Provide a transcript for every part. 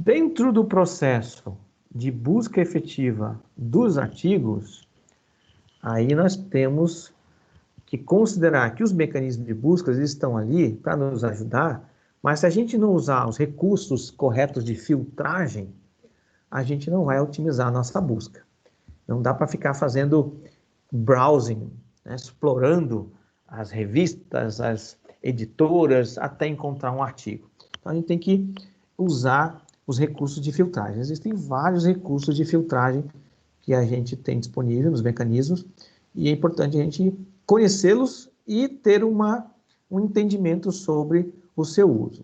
Dentro do processo de busca efetiva dos artigos, aí nós temos que considerar que os mecanismos de busca estão ali para nos ajudar, mas se a gente não usar os recursos corretos de filtragem, a gente não vai otimizar a nossa busca. Não dá para ficar fazendo browsing, né, explorando as revistas, as editoras, até encontrar um artigo. Então, a gente tem que usar os recursos de filtragem. Existem vários recursos de filtragem que a gente tem disponível nos mecanismos, e é importante a gente conhecê-los e ter um entendimento sobre o seu uso.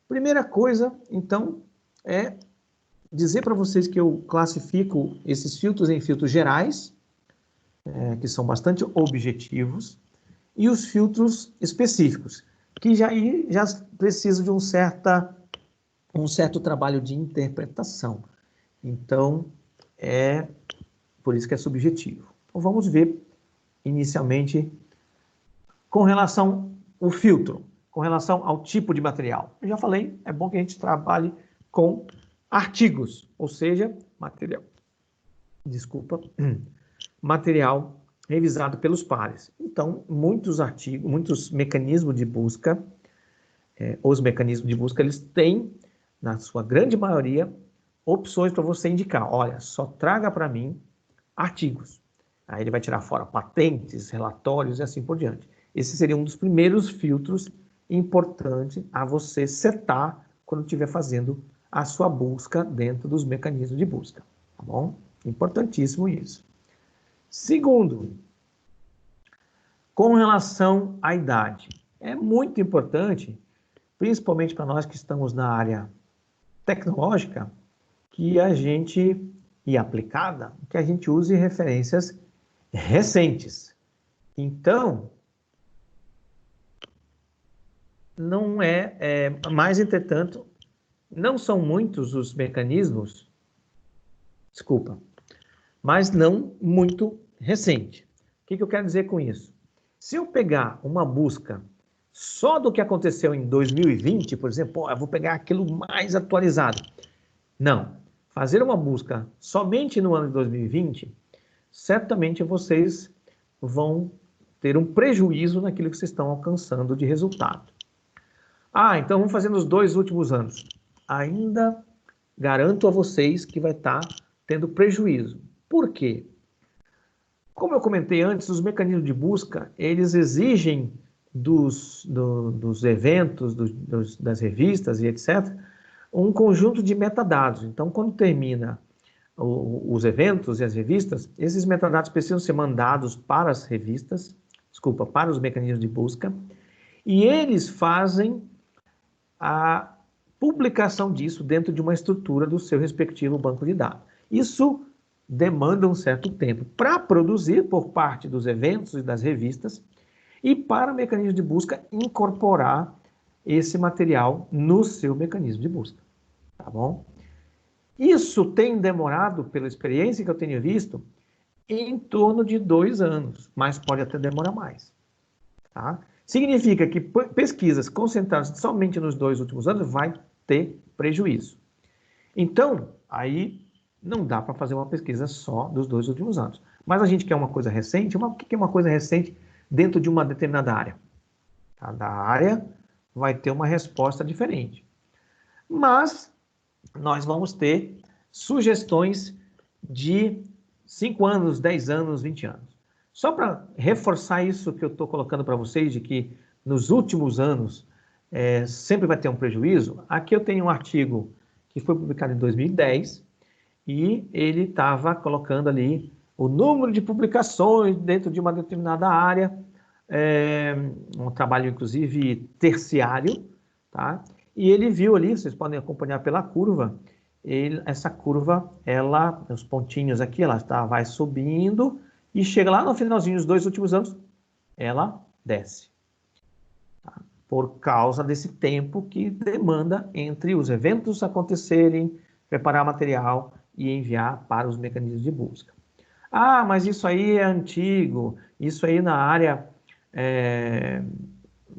Primeira coisa, então, é dizer para vocês que eu classifico esses filtros em filtros gerais, que são bastante objetivos, e os filtros específicos, que já precisam de um certo trabalho de interpretação. Então, é por isso que é subjetivo. Então, vamos ver, inicialmente, com relação ao filtro, com relação ao tipo de material. Eu já falei, é bom que a gente trabalhe com artigos, ou seja, material revisado pelos pares. Então, muitos mecanismos de busca, os mecanismos de busca, eles têm, na sua grande maioria, opções para você indicar. Olha, só traga para mim artigos. Aí ele vai tirar fora patentes, relatórios e assim por diante. Esse seria um dos primeiros filtros importantes a você setar quando estiver fazendo a sua busca dentro dos mecanismos de busca, tá bom? Importantíssimo isso. Segundo, com relação à idade, é muito importante, principalmente para nós que estamos na área tecnológica, que a gente, e aplicada, que a gente use referências recentes. Então, não mas, entretanto, não são muitos os mecanismos, mas não muito recente. O que eu quero dizer com isso? Se eu pegar uma busca só do que aconteceu em 2020, por exemplo, eu vou pegar aquilo mais atualizado. Não. Fazer uma busca somente no ano de 2020, certamente vocês vão ter um prejuízo naquilo que vocês estão alcançando de resultado. Então vamos fazer nos 2 últimos anos. Ainda garanto a vocês que vai estar tendo prejuízo. Por quê? Como eu comentei antes, os mecanismos de busca, eles exigem dos eventos, das revistas e etc., um conjunto de metadados. Então, quando termina os eventos e as revistas, esses metadados precisam ser mandados para as revistas, para os mecanismos de busca, e eles fazem a publicação disso dentro de uma estrutura do seu respectivo banco de dados. Isso demanda um certo tempo para produzir por parte dos eventos e das revistas e para o mecanismo de busca incorporar esse material no seu mecanismo de busca, tá bom? Isso tem demorado, pela experiência que eu tenho visto, em torno de 2 anos, mas pode até demorar mais, tá? Significa que pesquisas concentradas somente nos 2 últimos anos vai ter prejuízo. Então, aí não dá para fazer uma pesquisa só dos 2 últimos anos. Mas a gente quer uma coisa recente. O que é uma coisa recente dentro de uma determinada área? Cada área vai ter uma resposta diferente. Mas nós vamos ter sugestões de 5 anos, 10 anos, 20 anos. Só para reforçar isso que eu estou colocando para vocês, de que nos últimos anos sempre vai ter um prejuízo, aqui eu tenho um artigo que foi publicado em 2010, e ele estava colocando ali o número de publicações dentro de uma determinada área, um trabalho, inclusive, terciário, tá? E ele viu ali, vocês podem acompanhar pela curva, essa curva, os pontinhos aqui, vai subindo, e chega lá no finalzinho dos 2 últimos anos, ela desce. Tá? Por causa desse tempo que demanda entre os eventos acontecerem, preparar material e enviar para os mecanismos de busca. Mas isso aí é antigo, isso aí na área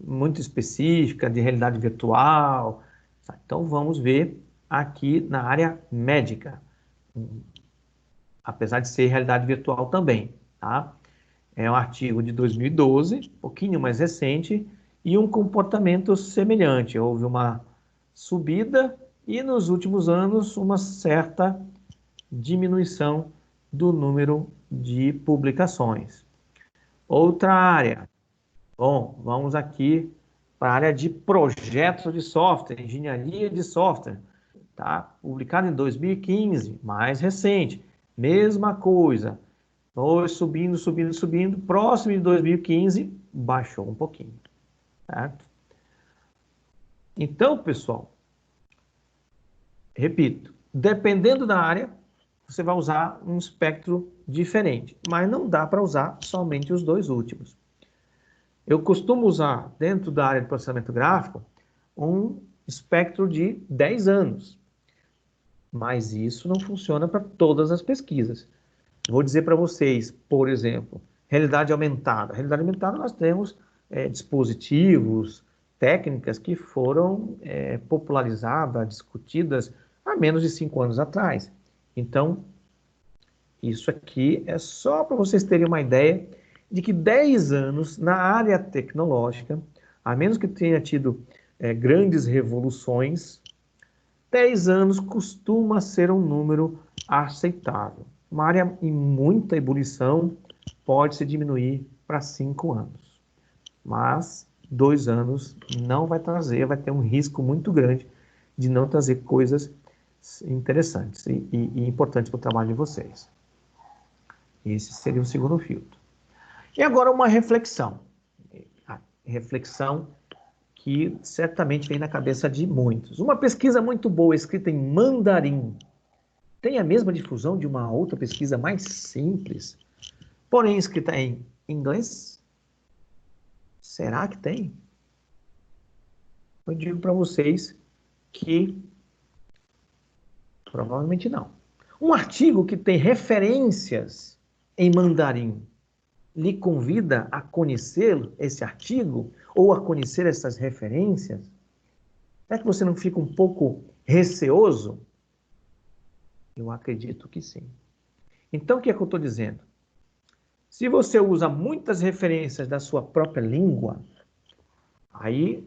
muito específica de realidade virtual. Então vamos ver aqui na área médica, apesar de ser realidade virtual também, tá? É um artigo de 2012, um pouquinho mais recente, e um comportamento semelhante. Houve uma subida e, nos últimos anos, uma certa diminuição do número de publicações. Outra área. Bom, vamos aqui para a área de projetos de software, engenharia de software. Tá? Publicado em 2015, mais recente. Mesma coisa. Foi subindo, subindo, subindo. Próximo de 2015, baixou um pouquinho. Certo? Então, pessoal, repito, dependendo da área, você vai usar um espectro diferente, mas não dá para usar somente os dois últimos. Eu costumo usar, dentro da área de processamento gráfico, um espectro de 10 anos, mas isso não funciona para todas as pesquisas. Vou dizer para vocês, por exemplo, realidade aumentada. Realidade aumentada nós temos dispositivos, técnicas que foram popularizadas, discutidas há menos de 5 anos atrás. Então, isso aqui é só para vocês terem uma ideia de que 10 anos na área tecnológica, a menos que tenha tido grandes revoluções, 10 anos costuma ser um número aceitável. Uma área em muita ebulição pode se diminuir para 5 anos. Mas 2 anos não vai trazer, vai ter um risco muito grande de não trazer coisas interessantes e importantes para o trabalho de vocês. Esse seria o segundo filtro. E agora uma reflexão. A reflexão que certamente vem na cabeça de muitos. Uma pesquisa muito boa escrita em mandarim tem a mesma difusão de uma outra pesquisa mais simples, porém escrita em inglês? Será que tem? Eu digo para vocês que provavelmente não. Um artigo que tem referências em mandarim lhe convida a conhecer esse artigo ou a conhecer essas referências? É que você não fica um pouco receoso? Eu acredito que sim. Então, o que é que eu estou dizendo? Se você usa muitas referências da sua própria língua, aí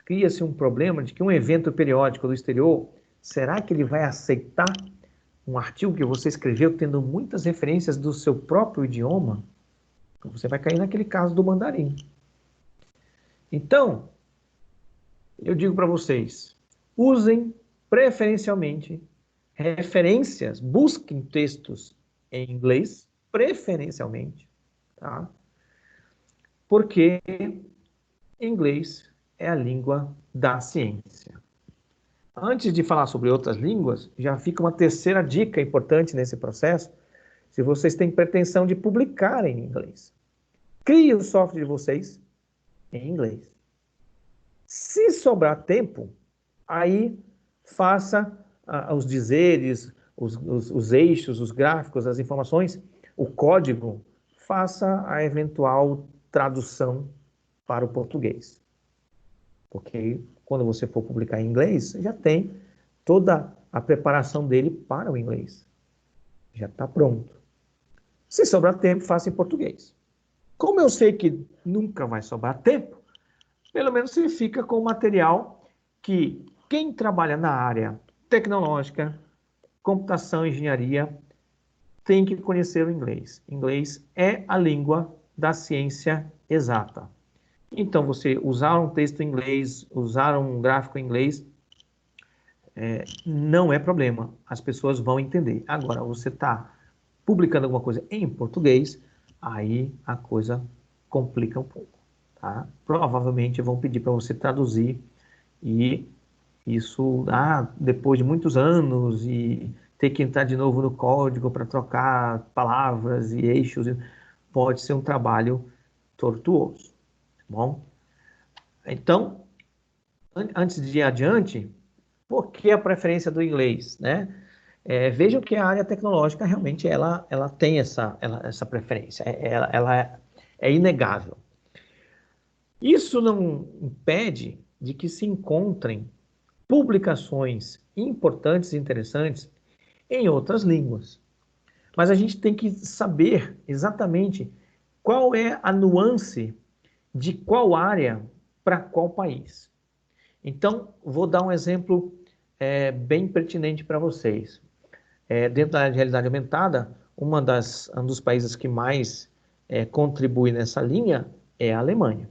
cria-se um problema de que um evento periódico do exterior, será que ele vai aceitar um artigo que você escreveu tendo muitas referências do seu próprio idioma? Você vai cair naquele caso do mandarim. Então, eu digo para vocês, usem preferencialmente referências, busquem textos em inglês, preferencialmente, tá? Porque inglês é a língua da ciência. Antes de falar sobre outras línguas, já fica uma terceira dica importante nesse processo, se vocês têm pretensão de publicar em inglês. Crie o software de vocês em inglês. Se sobrar tempo, aí faça os dizeres, os eixos, os gráficos, as informações, o código, faça a eventual tradução para o português. Porque quando você for publicar em inglês, já tem toda a preparação dele para o inglês. Já está pronto. Se sobrar tempo, faça em português. Como eu sei que nunca vai sobrar tempo, pelo menos você fica com o material que quem trabalha na área tecnológica, computação, engenharia, tem que conhecer o inglês. Inglês é a língua da ciência exata. Então, você usar um texto em inglês, usar um gráfico em inglês, não é problema. As pessoas vão entender. Agora, você está publicando alguma coisa em português, aí a coisa complica um pouco. Tá? Provavelmente vão pedir para você traduzir e isso, depois de muitos anos e ter que entrar de novo no código para trocar palavras e eixos, pode ser um trabalho tortuoso. Tá bom? Então, antes de ir adiante, por que a preferência do inglês, né? Vejam que a área tecnológica realmente ela tem essa preferência, ela é inegável. Isso não impede de que se encontrem publicações importantes e interessantes em outras línguas. Mas a gente tem que saber exatamente qual é a nuance de qual área para qual país. Então, vou dar um exemplo bem pertinente para vocês. Dentro da realidade aumentada, um dos países que mais contribui nessa linha é a Alemanha.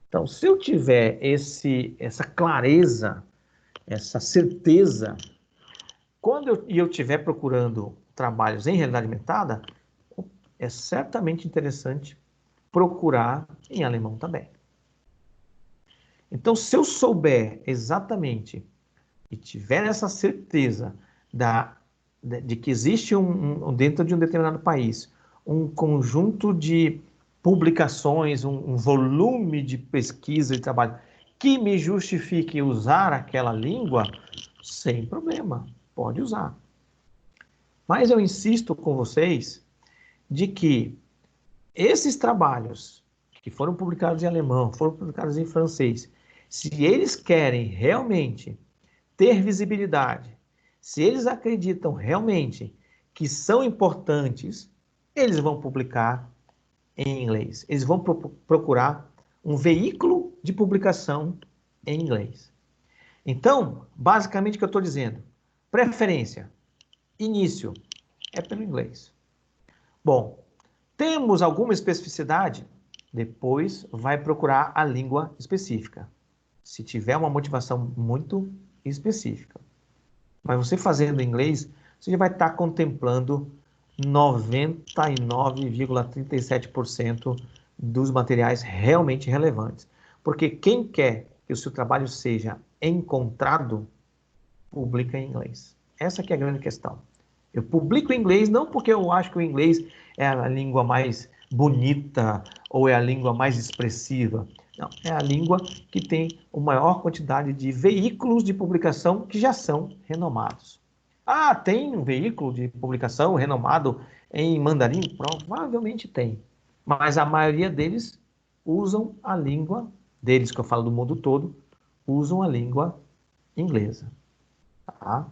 Então, se eu tiver essa clareza, essa certeza, quando eu estiver procurando trabalhos em realidade aumentada, é certamente interessante procurar em alemão também. Então, se eu souber exatamente e tiver essa certeza de que existe dentro de um determinado país um conjunto de publicações, um volume de pesquisa e trabalho que me justifique usar aquela língua, sem problema, pode usar. Mas eu insisto com vocês de que esses trabalhos que foram publicados em alemão, foram publicados em francês, se eles querem realmente ter visibilidade, se eles acreditam realmente que são importantes, eles vão publicar em inglês. Eles vão procurar um veículo de publicação em inglês. Então, basicamente o que eu estou dizendo, preferência, início, é pelo inglês. Bom, temos alguma especificidade? Depois vai procurar a língua específica. Se tiver uma motivação muito específica. Mas você fazendo inglês, você já vai estar contemplando 99,37% dos materiais realmente relevantes. Porque quem quer que o seu trabalho seja encontrado, publica em inglês. Essa que é a grande questão. Eu publico em inglês não porque eu acho que o inglês é a língua mais bonita ou é a língua mais expressiva. Não, é a língua que tem a maior quantidade de veículos de publicação que já são renomados. Ah, tem um veículo de publicação renomado em mandarim? Provavelmente tem. Mas a maioria deles usam a língua, deles que eu falo do mundo todo, usam a língua inglesa. Tá?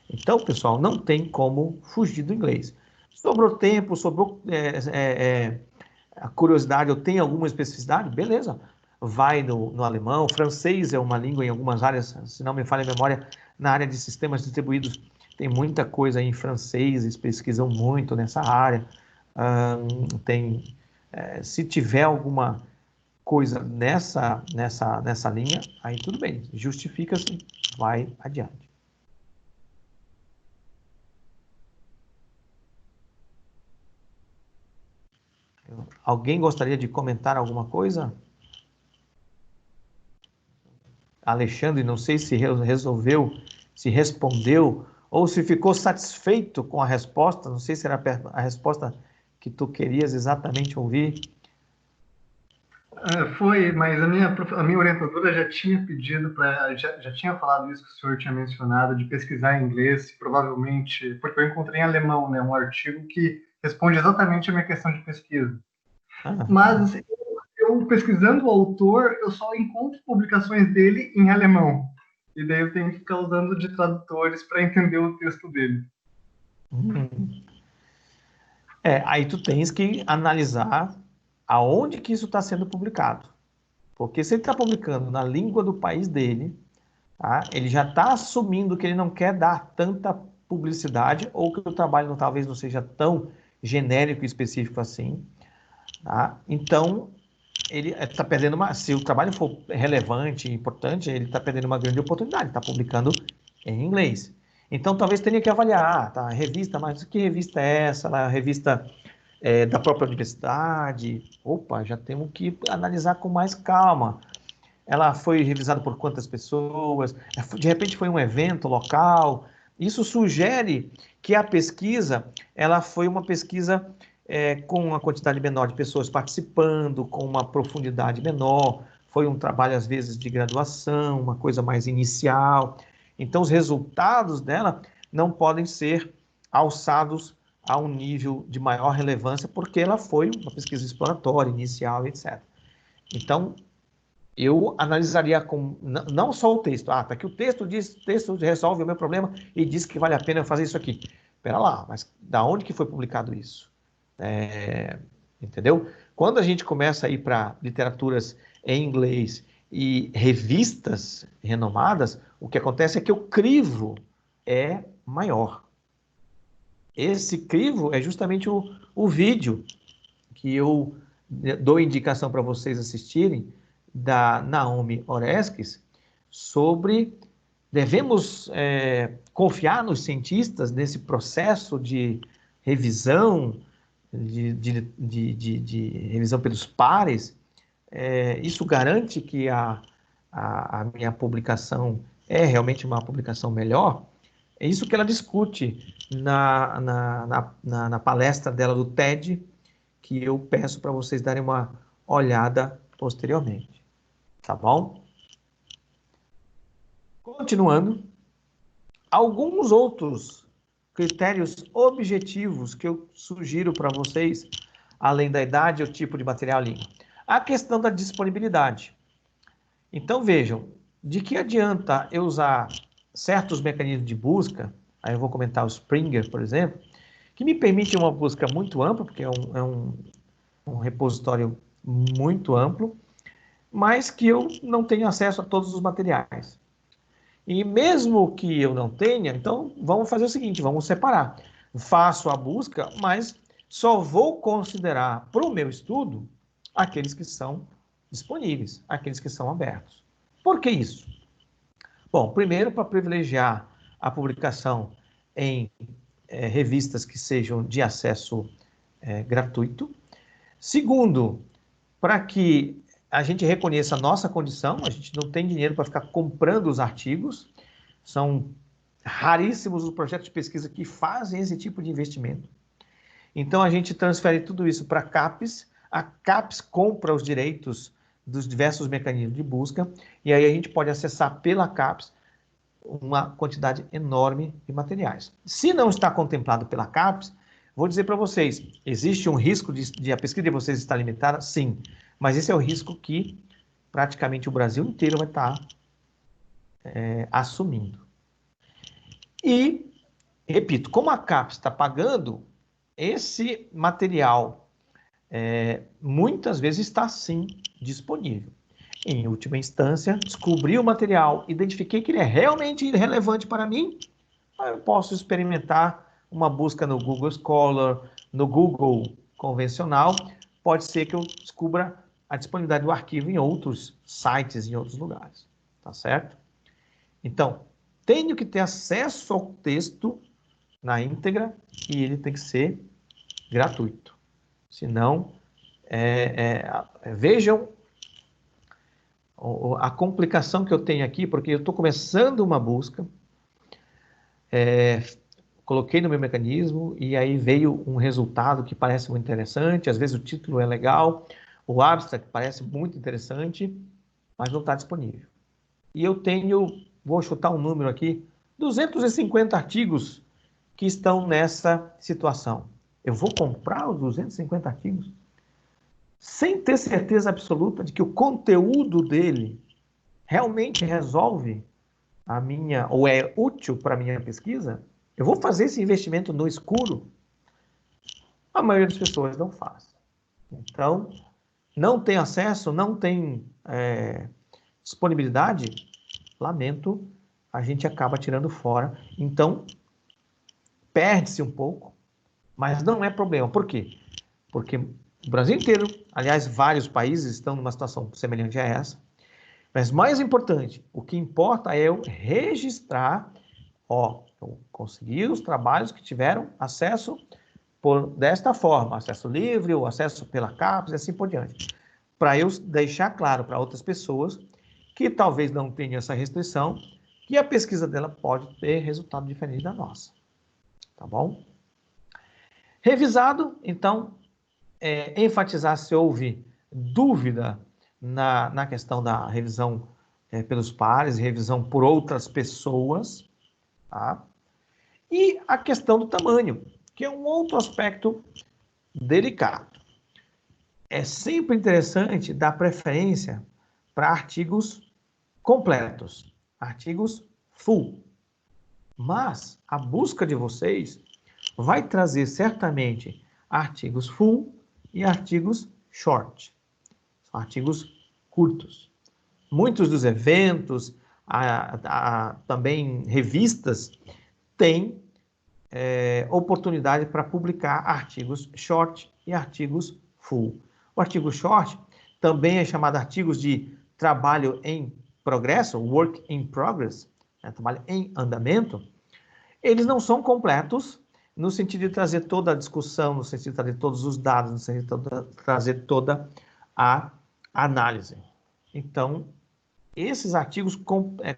Então, pessoal, não tem como fugir do inglês. Sobrou tempo, sobrou a curiosidade, eu tenho alguma especificidade? Beleza, vai no alemão. Francês é uma língua em algumas áreas, se não me falha a memória, na área de sistemas distribuídos, tem muita coisa em francês, eles pesquisam muito nessa área. Se tiver alguma coisa nessa linha, aí tudo bem, justifica-se, vai adiante. Alguém gostaria de comentar alguma coisa? Alexandre, não sei se resolveu, se respondeu, ou se ficou satisfeito com a resposta, não sei se era a resposta que tu querias exatamente ouvir. Foi, mas a minha orientadora já tinha pedido já tinha falado isso que o senhor tinha mencionado, de pesquisar em inglês, provavelmente, porque eu encontrei em alemão, né, um artigo que responde exatamente a minha questão de pesquisa. Mas eu pesquisando o autor, eu só encontro publicações dele em alemão. E daí eu tenho que ficar usando de tradutores para entender o texto dele. Aí tu tens que analisar aonde que isso está sendo publicado. Porque se ele está publicando na língua do país dele, tá, ele já está assumindo que ele não quer dar tanta publicidade ou que o trabalho talvez não seja tão genérico e específico assim. Tá? Então, ele está perdendo se o trabalho for relevante e importante, ele está perdendo uma grande oportunidade, está publicando em inglês. Então, talvez tenha que avaliar, tá? Revista, mas que revista é essa? A revista da própria universidade? Opa, já temos que analisar com mais calma. Ela foi revisada por quantas pessoas? De repente foi um evento local? Isso sugere que a pesquisa, ela foi uma pesquisa com uma quantidade menor de pessoas participando, com uma profundidade menor, foi um trabalho, às vezes, de graduação, uma coisa mais inicial. Então, os resultados dela não podem ser alçados a um nível de maior relevância, porque ela foi uma pesquisa exploratória, inicial, etc. Então, eu analisaria não só o texto. Ah, tá aqui o texto diz, o texto resolve o meu problema e diz que vale a pena eu fazer isso aqui. Espera lá, mas da onde que foi publicado isso? Entendeu? Quando a gente começa a ir para literaturas em inglês e revistas renomadas, o que acontece é que o crivo é maior. Esse crivo é justamente o vídeo que eu dou indicação para vocês assistirem, da Naomi Oreskes, sobre devemos confiar nos cientistas nesse processo de revisão, de revisão pelos pares. Isso garante que a minha publicação é realmente uma publicação melhor? É isso que ela discute na palestra dela do TED, que eu peço para vocês darem uma olhada posteriormente. Tá bom? Continuando, alguns outros critérios objetivos que eu sugiro para vocês, além da idade e o tipo de material língua. A questão da disponibilidade. Então, vejam, de que adianta eu usar certos mecanismos de busca, aí eu vou comentar o Springer, por exemplo, que me permite uma busca muito ampla, porque é um repositório muito amplo, mas que eu não tenho acesso a todos os materiais. E mesmo que eu não tenha, então vamos fazer o seguinte, vamos separar. Faço a busca, mas só vou considerar para o meu estudo aqueles que são disponíveis, aqueles que são abertos. Por que isso? Bom, primeiro, para privilegiar a publicação em revistas que sejam de acesso gratuito. Segundo, para que a gente reconheça a nossa condição, a gente não tem dinheiro para ficar comprando os artigos, são raríssimos os projetos de pesquisa que fazem esse tipo de investimento. Então, a gente transfere tudo isso para a CAPES compra os direitos dos diversos mecanismos de busca, e aí a gente pode acessar pela CAPES uma quantidade enorme de materiais. Se não está contemplado pela CAPES, vou dizer para vocês, existe um risco de a pesquisa de vocês estar limitada? Sim, mas esse é o risco que praticamente o Brasil inteiro vai estar assumindo. E, repito, como a CAPES está pagando, esse material muitas vezes está sim disponível. Em última instância, descobri o material, identifiquei que ele é realmente relevante para mim, eu posso experimentar uma busca no Google Scholar, no Google convencional, pode ser que eu descubra a disponibilidade do arquivo em outros sites, em outros lugares, tá certo? Então, tenho que ter acesso ao texto na íntegra e ele tem que ser gratuito. Senão, vejam a complicação que eu tenho aqui, porque eu estou começando uma busca, coloquei no meu mecanismo e aí veio um resultado que parece muito interessante, às vezes o título é legal, o abstract parece muito interessante, mas não está disponível. E eu tenho, vou chutar um número aqui, 250 artigos que estão nessa situação. Eu vou comprar os 250 artigos sem ter certeza absoluta de que o conteúdo dele realmente resolve a minha, ou é útil para a minha pesquisa? Eu vou fazer esse investimento no escuro? A maioria das pessoas não faz. Então, não tem acesso, não tem disponibilidade, lamento, a gente acaba tirando fora. Então, perde-se um pouco, mas não é problema. Por quê? Porque o Brasil inteiro, aliás, vários países estão numa situação semelhante a essa. Mas mais importante, o que importa é eu registrar, eu consegui os trabalhos que tiveram acesso desta forma, acesso livre, ou acesso pela CAPES e assim por diante. Para eu deixar claro para outras pessoas que talvez não tenham essa restrição, que a pesquisa dela pode ter resultado diferente da nossa. Tá bom? Revisado, então, enfatizar se houve dúvida na questão da revisão pelos pares, revisão por outras pessoas, tá? E a questão do tamanho, que é um outro aspecto delicado. É sempre interessante dar preferência para artigos completos, artigos full. Mas a busca de vocês vai trazer certamente artigos full e artigos short, são artigos curtos. Muitos dos eventos, também revistas, têm oportunidade para publicar artigos short e artigos full. O artigo short também é chamado artigos de trabalho em progresso, work in progress, trabalho em andamento. Eles não são completos no sentido de trazer toda a discussão, no sentido de trazer todos os dados, no sentido de trazer toda a análise. Então, esses artigos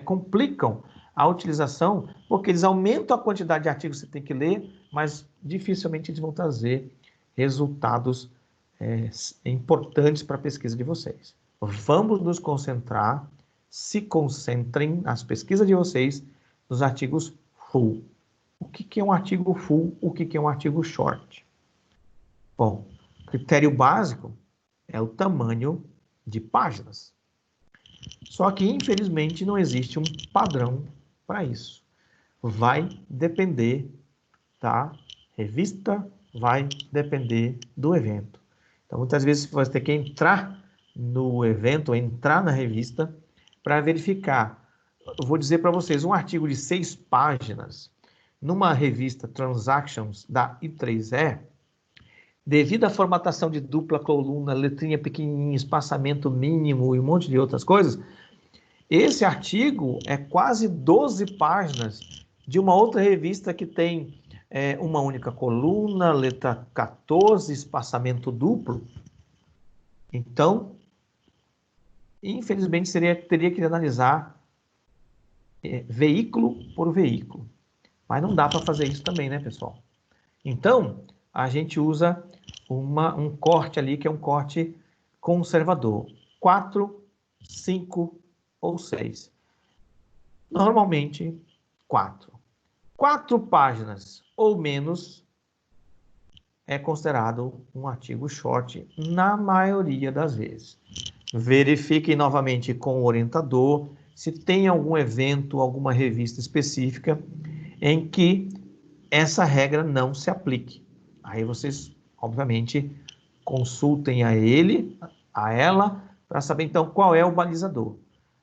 complicam a utilização, porque eles aumentam a quantidade de artigos que você tem que ler, mas dificilmente eles vão trazer resultados importantes para a pesquisa de vocês. Vamos nos concentrar, se concentrem nas pesquisas de vocês nos artigos full. O que é um artigo full? O que é um artigo short? Bom, o critério básico é o tamanho de páginas. Só que, infelizmente, não existe um padrão para isso. Vai depender da revista, vai depender do evento. Então, muitas vezes você vai ter que entrar no evento, entrar na revista, para verificar. Eu vou dizer para vocês, um artigo de 6 páginas, numa revista Transactions da I3E, devido à formatação de dupla coluna, letrinha pequenininha, espaçamento mínimo e um monte de outras coisas, esse artigo é quase 12 páginas de uma outra revista que tem uma única coluna, letra 14, espaçamento duplo. Então, infelizmente, teria que analisar veículo por veículo. Mas não dá para fazer isso também, né, pessoal? Então, a gente usa um corte ali, que é um corte conservador. 4, 5 ou 6. Normalmente, 4. 4 páginas ou menos é considerado um artigo short na maioria das vezes. Verifiquem novamente com o orientador se tem algum evento, alguma revista específica em que essa regra não se aplique. Aí vocês, obviamente, consultem a ele, a ela, para saber então qual é o balizador.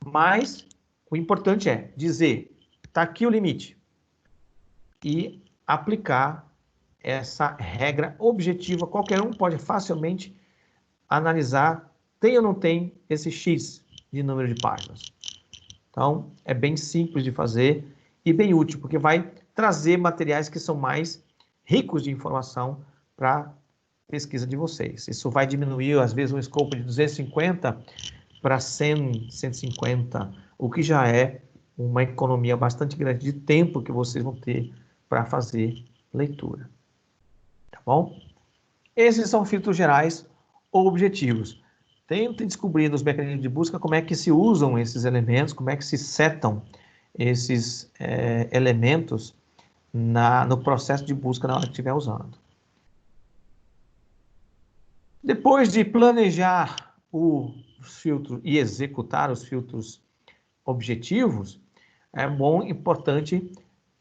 Mas o importante é dizer, está aqui o limite, e aplicar essa regra objetiva. Qualquer um pode facilmente analisar, tem ou não tem esse X de número de páginas. Então, é bem simples de fazer e bem útil, porque vai trazer materiais que são mais ricos de informação para a pesquisa de vocês. Isso vai diminuir, às vezes, um escopo de 250 para 100, 150, o que já é uma economia bastante grande de tempo que vocês vão ter para fazer leitura. Tá bom? Esses são filtros gerais ou objetivos. Tentem descobrir nos mecanismos de busca como é que se usam esses elementos, como é que se setam esses elementos no processo de busca na hora que estiver usando. Depois de planejar os filtros e executar os filtros objetivos, é importante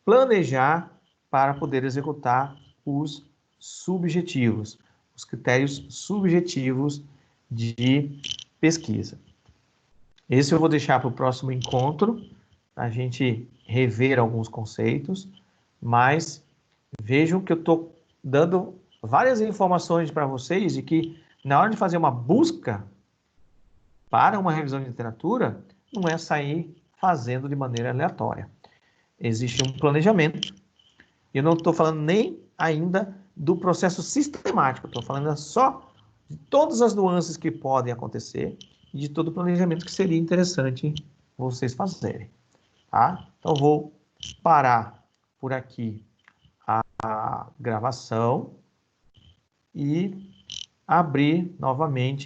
planejar para poder executar os subjetivos, os critérios subjetivos de pesquisa. Esse eu vou deixar para o próximo encontro, para a gente rever alguns conceitos, mas vejam que eu estou dando várias informações para vocês de que na hora de fazer uma busca para uma revisão de literatura, não é sair fazendo de maneira aleatória. Existe um planejamento. Eu não estou falando nem ainda do processo sistemático, estou falando só de todas as nuances que podem acontecer e de todo o planejamento que seria interessante vocês fazerem. Tá? Então, vou parar por aqui a gravação e abrir novamente